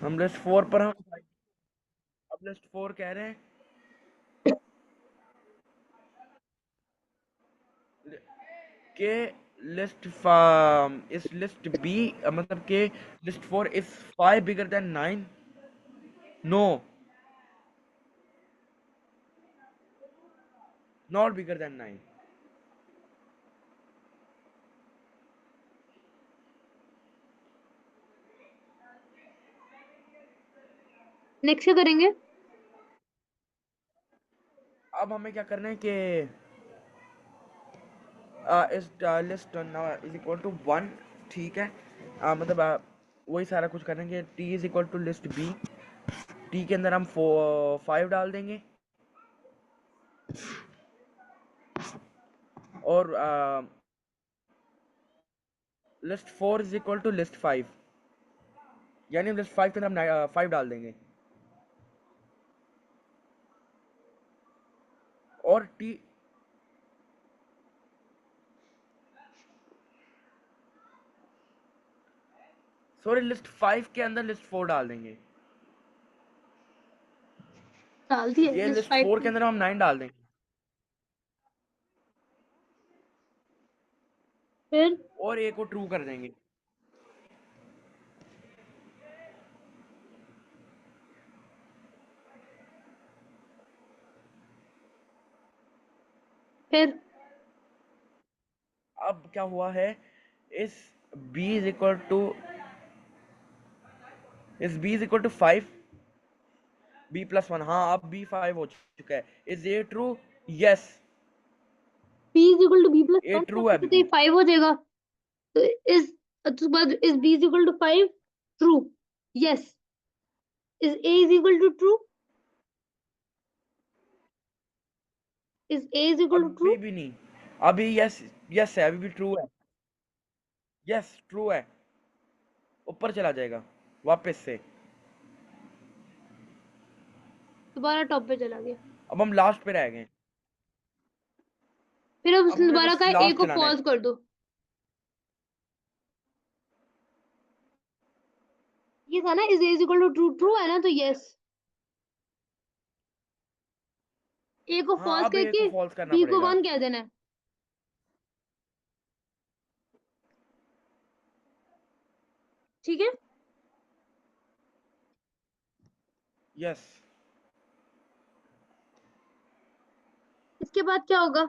हम लिस्ट 4 पर हम अब लिस्ट 4 कह रहे हैं कि लिस्ट इस लिस्ट बी मतलब कि list 4 is 5 bigger than 9। No, not bigger than 9। Next क्या करेंगे? अब हमें क्या करना है कि इस लिस्ट इज इक्वल टू 1। ठीक है, मतलब वही सारा कुछ करेंगे। T is equal to list b, t के अंदर हम 5 डाल देंगे और list 4 is equal to list 5, यानी लिस्ट 5 के अंदर हम 5 डाल देंगे और टी सॉरी लिस्ट 5 के अंदर लिस्ट 4 डाल देंगे। डाल दिए ये लिस्ट लिस्ट 4 के 5। अंदर हम 9 डाल देंगे फिर और ए को ट्रू कर देंगे। फिर अब क्या हुआ है, इस b इज इक्वल टू इस b is equal to 5, b+1। हाँ, अब b 5 हो चुका है। Is a true? Yes, b is equal to b plus a one true है तो ये अभी। 5 हो जाएगा। तो इस उसके बाद is b is equal to 5 true? Yes. Is a is equal to true? Is a is equal to true? अभी भी नहीं, अभी यस, यस है, अभी भी ट्रू है। यस ट्रू है, ऊपर चला जाएगा वापस से। दोबारा टॉप पे चला गया। अब हम लास्ट पे रह गए। फिर अब अब उसने हमें दोबारा बस कहा a लास्ट को चलाना है। फॉल्स कर दो। ये था ना, is a is equal to true, true है ना, तो यस। a को हाँ, फॉल्स अब ए को करके फॉल्स करना b को पड़ेगा। 1 कह देना है। ठीक है। यस। इसके बाद क्या होगा?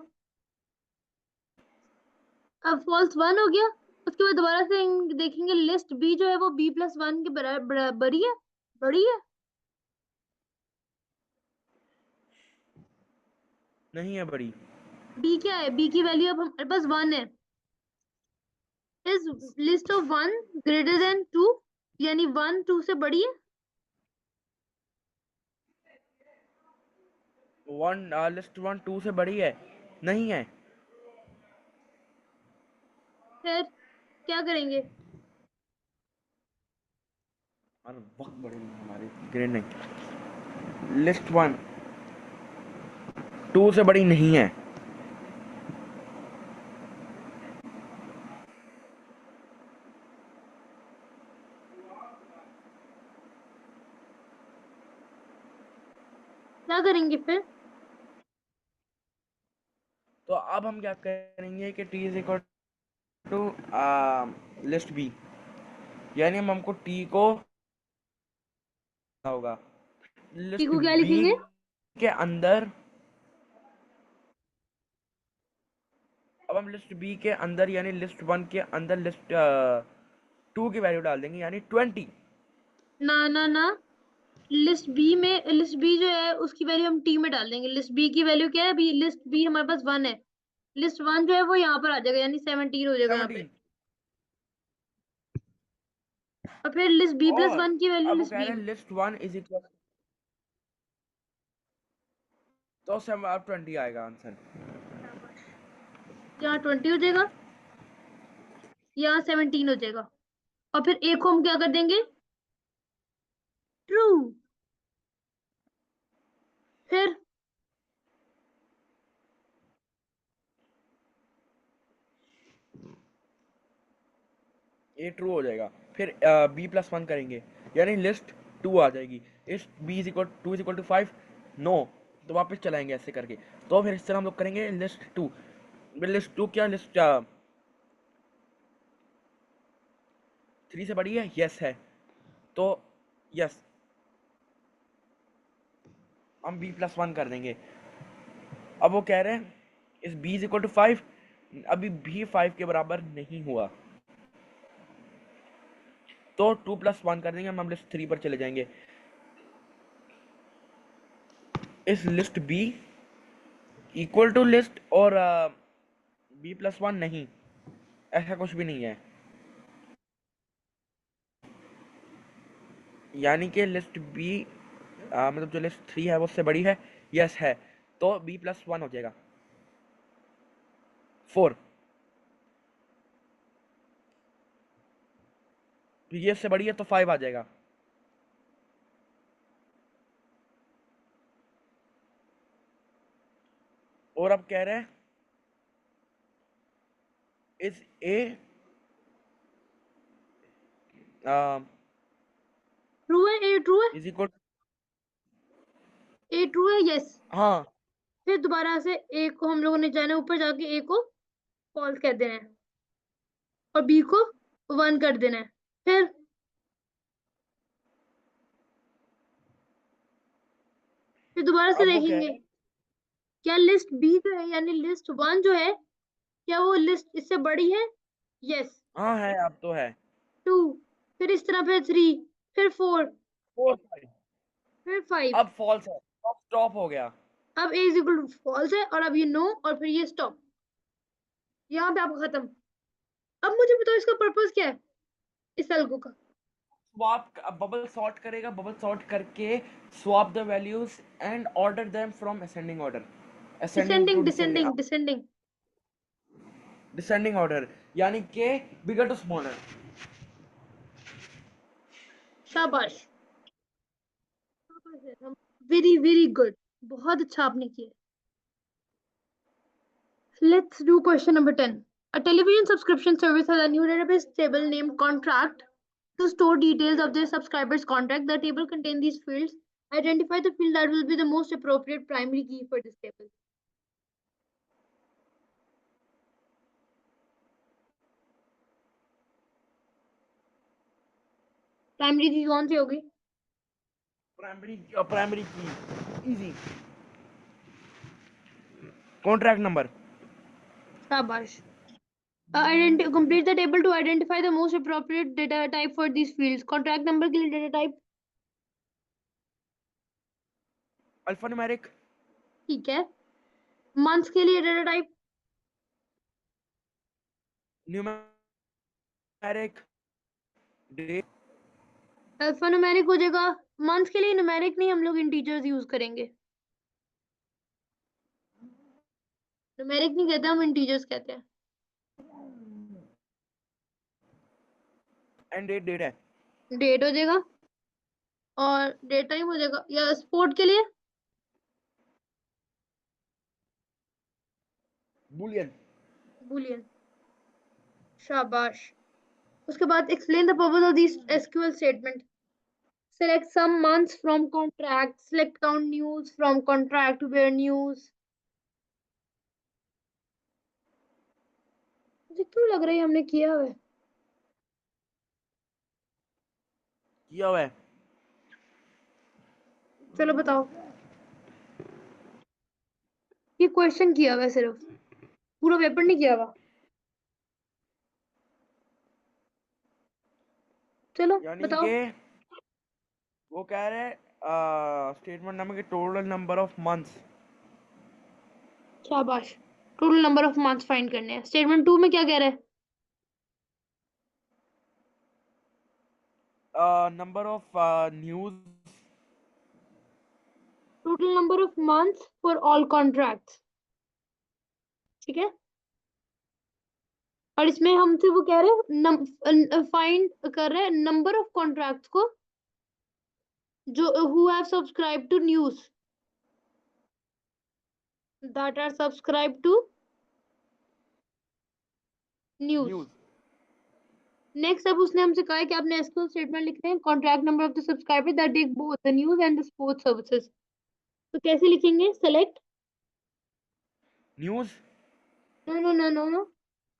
अब फॉल्स 1 हो गया। उसके बाद दोबारा से देखेंगे लिस्ट बी जो है वो b+1 के बराबर है, बड़ी है। नहीं है बड़ी। b क्या है? b की वैल्यू अब हमारे पास 1 है। Is list of 1 greater than 2, यानी 1 2 से बड़ी है। लिस्ट 1 2 से बड़ी है? नहीं है। फिर क्या करेंगे? अरे वक्त बड़े नहीं हमारे, ग्रेड नहीं। लिस्ट 1 2 से बड़ी नहीं है। क्या करेंगे फिर? तो अब हम क्या करेंगे कि t is equal to list b, यानी हम हमको टी को होगा t लिस्ट को क्या बी लिखेंगे? के अंदर। अब हम लिस्ट बी के अंदर यानी लिस्ट 1 के अंदर लिस्ट 2 की वैल्यू डाल देंगे, यानी 20। ना ना ना, लिस्ट बी जो है उसकी वैल्यू हम टी में डाल देंगे। लिस्ट बी की वैल्यू क्या है? अभी लिस्ट बी हमारे पास 1 है। लिस्ट 1 जो है वो यहाँ पर आ जाएगा, यानी 17 हो जाएगा यहाँ पे। 17। और फिर लिस्ट b+1 और की वैल्यू अब वो लिस्ट कह बी रहे हैं में। लिस्ट 1 इज इक्वल, तो अब 20 आएगा आंसर। यहाँ 20 हो जाएगा, यहाँ 17 हो जाएगा। और फिर एक को हम क्या कर देंगे? ट्रू। फिर ये ट्रू हो जाएगा। फिर b+1 करेंगे, यानी लिस्ट 2 आ जाएगी। इस b is equal 2 is equal to 5, no, तो वापस चलाएंगे ऐसे करके। तो फिर इस तरह हम लोग करेंगे लिस्ट 2। लिस्ट 2 क्या, लिस्ट 3 से बड़ी है, यस है, तो यस हम b+1 कर देंगे। अब वो कह रहे हैं इस b इज इक्वल टू 5, अभी भी 5 के बराबर नहीं हुआ, तो 2+1 कर देंगे, हम लिस्ट 3 पर चले जाएंगे। इस list b equal to list और b+1 नहीं, ऐसा कुछ भी नहीं है, यानी कि लिस्ट b मतलब जो लिस्ट 3 है वो उससे बड़ी है, यस है, तो b+1 हो जाएगा 4। तो ये इससे बड़ी है तो 5 आ जाएगा। और अब कह रहे हैं इस a ट्रू है, ए ट्रू है, इज इक्वल, ए ट्रू है, यस। हाँ फिर दोबारा से ए को हम लोगों ने जाना है, ऊपर जाके ए को फॉल्स कर देना है और बी को 1 कर देना है। फिर दोबारा से अब वो कह देखेंगे रहे हैं, क्या लिस्ट बी जो है यानी लिस्ट 1 जो है, क्या वो लिस्ट इससे बड़ी है, यस। हाँ है, अब तो है 2, फिर इस तरह, फिर 3, फिर 4, 4 5, फिर 5। अब फॉल्स है, अब स्टॉप हो गया। अब ए इज इक्वल टू फॉल्स है और अब ये नो और फिर ये स्टॉप, यहाँ पे आपका खत्म। अब मुझे बताओ इसका पर्पस क्या है इस एल्गो का। स्वैप, बबल सॉर्ट करेगा, बबल सॉर्ट करके swap the values and order them from ascending order, ascending to descending descending, descending descending. Descending order, यानी कि बिगर टू स्मॉलर। शाबाश, वेरी वेरी गुड, बहुत अच्छा आपने किया। Let's do question number 10. A television subscription service has a new database table named contract to store details of their subscribers' contract. The table contains these fields. Identify the field that will be the most appropriate primary key for this table. Primary की कौन सी होगी? Primary की easy, contract number. शाबाश। Complete the table to identify the most appropriate data type for these fields. Contract number के लिए data type alphanumeric, ठीक है। Months के लिए data type numeric, day, alphanumeric हो जाएगा। Months के लिए numeric नहीं, हम लोग integers use करेंगे। numeric नहीं कहते, हम integers कहते हैं। एंड डेट, डेट है, डेट हो जाएगा और डेट टाइम हो जाएगा। या स्पोर्ट के लिए बुलियन। बुलियन। शाबाश। उसके बाद explain the purpose of this SQL statement. Select some months from contract, select count news from contract where news। मुझे क्यों लग रहा है हमने किया हुआ है। किया हुआ है। चलो बताओ, ये क्वेश्चन किया हुआ है, सिर्फ पूरा पेपर नहीं किया हुआ। चलो यानी बताओ। कि वो कह रहे हैं स्टेटमेंट नंबर के टोटल नंबर ऑफ मंथ्स, शाबाश, total number of months find करने हैं। स्टेटमेंट 2 में क्या कह रहा है? Number of news, total number of months for all contracts, ठीक है। और इसमें हमसे वो कह रहे हैं फाइंड कर रहे हैं नंबर ऑफ कॉन्ट्रैक्ट्स को जो who have subscribed to news, that are subscribed to news। News, next अब उसने हमसे कहा है कि आपने एसक्यूएल स्टेटमेंट लिखने हैं contract number of the subscriber that take both the news and the sports services. तो कैसे लिखेंगे? Select, news. No no no no no,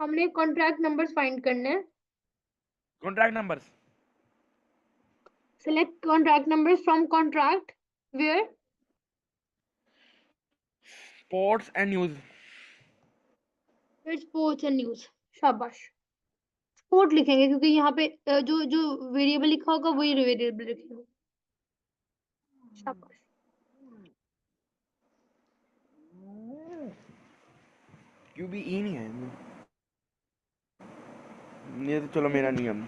हमने कॉन्ट्रैक्ट नंबर्स फाइंड करने हैं। Contract numbers. Select contract numbers from contract where sports and news. फिर sports and news. शाबाश। Sport लिखेंगे क्योंकि यहाँ पे जो जो वेरिएबल लिखा होगा वही वेरिएबल लिखेंगे। शाबाश। क्यों भी ई नहीं है ये तो, चलो मेरा नियम।